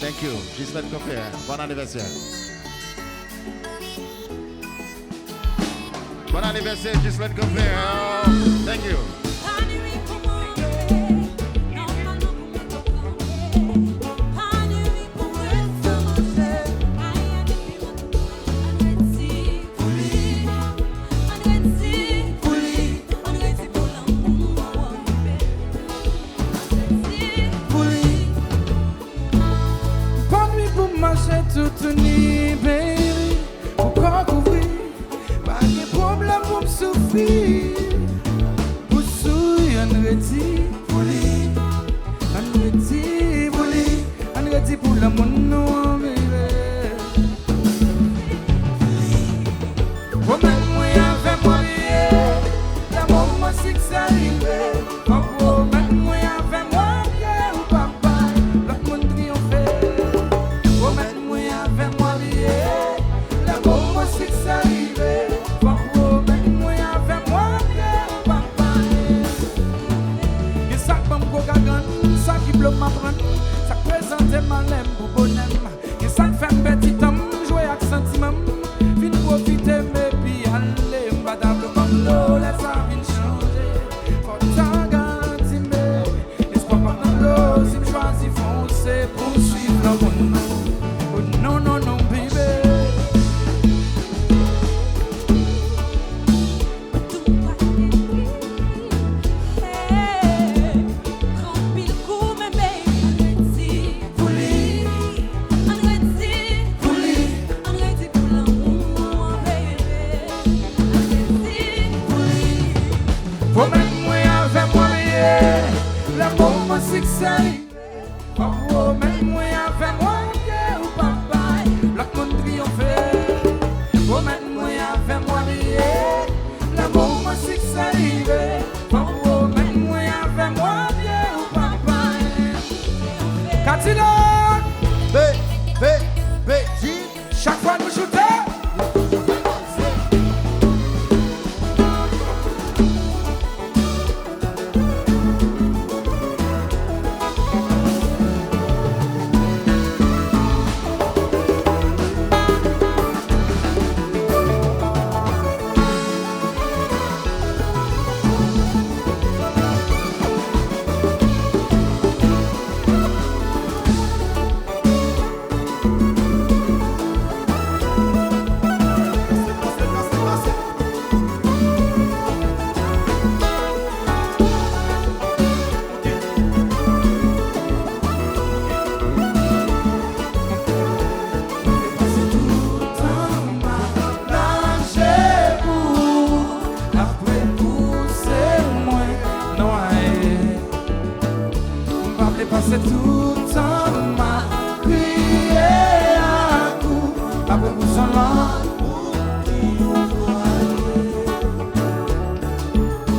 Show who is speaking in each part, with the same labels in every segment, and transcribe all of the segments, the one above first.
Speaker 1: Thank you. Ghislaine Coffey. Bon anniversaire. Bon anniversaire, Ghislaine Coffey. Oh, thank you.
Speaker 2: Toute nuit, baby, pourquoi couvrir? Pas de problème pour me souffrir. Pour souiller, on redit pour lui. On redit pour lui. On redit pour l'amour, non, baby. Pour même moi, avec moi, l'amour, moi, c'est que ça arrive. Pour même moi, avec moi, ou papa, l'autre monde triomphe. Pour même moi, avec moi, l'amour, moi, c'est que ça arrive. Pour même moi, avec moi, ou papa. Et ça, comme Gogagan, ça qui bloque ma prenne, ça présente ma lème pour bonhomme. Et ça fait un petit homme, jouer avec sentiment. Fin profiter, mais puis aller, m'batable comme l'eau, laisse ça vite changer. Faut t'en garantir, mais l'espoir pas dans l'eau, si je choisis foncer, poursuivre le monde. Oh non, non, non, baby. Faut même moi avec moi, l'amour, moi, c'est que ça arrive. Faut même moi avec moi, ou papa, l'autre monde triomphe. Faut même moi avec moi, l'amour, moi, c'est que ça arrive. Faut même moi avec moi, ou papa. Catila, chaque fois nous shootons. C'est tout le temps m'a crié à coup. Après vous s'en là pour qui vous voyez.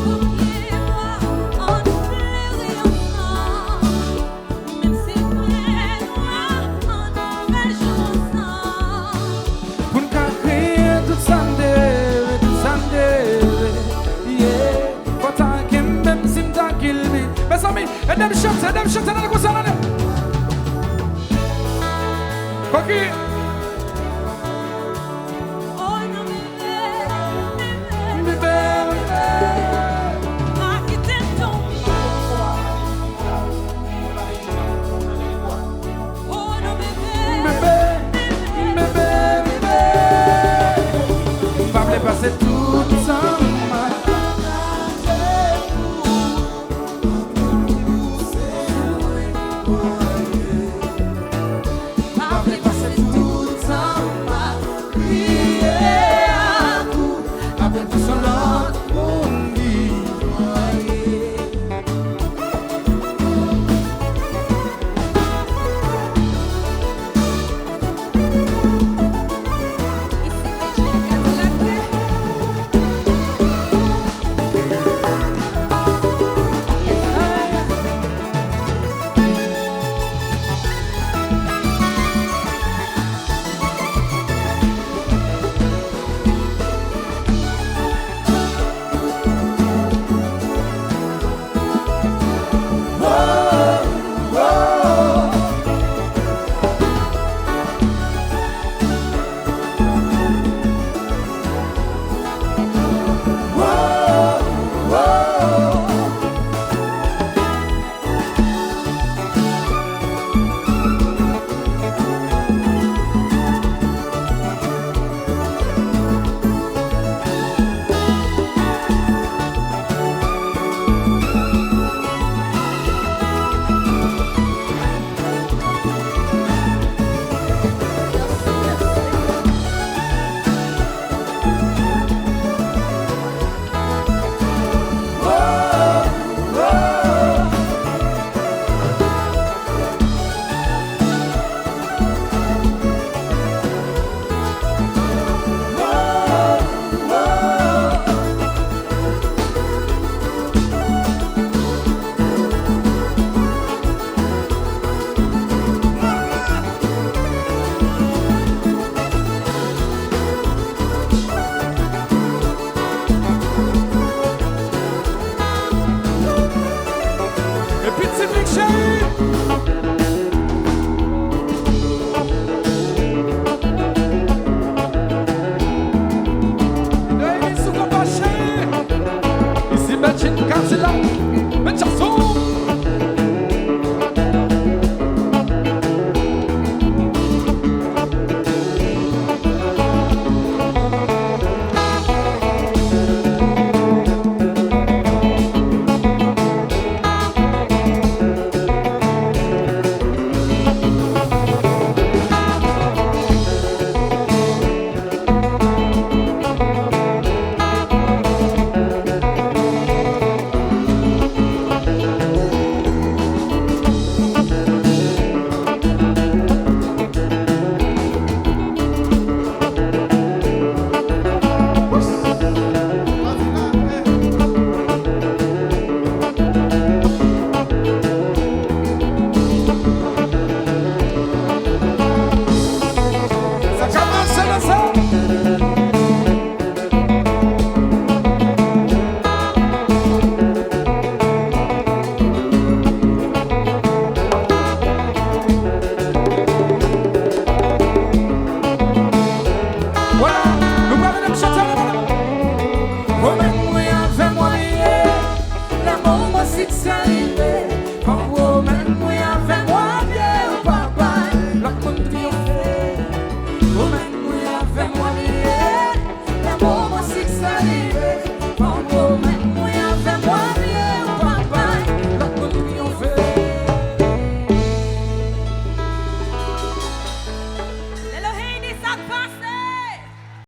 Speaker 3: Oubliez-moi, on pleurait ensemble. Même si moi, on fait jour ensemble.
Speaker 2: Pour nous crier tout samedi, yeah. Quand t'as qu'un même si m't'a qu'il vit. Mes amis, et dem chante dans le concert là. Coquille.
Speaker 3: Oh non, bébé,
Speaker 2: Bébé.
Speaker 3: ma quitte ton oh non, bébé,
Speaker 2: Bébé. Va me passer tout le temps.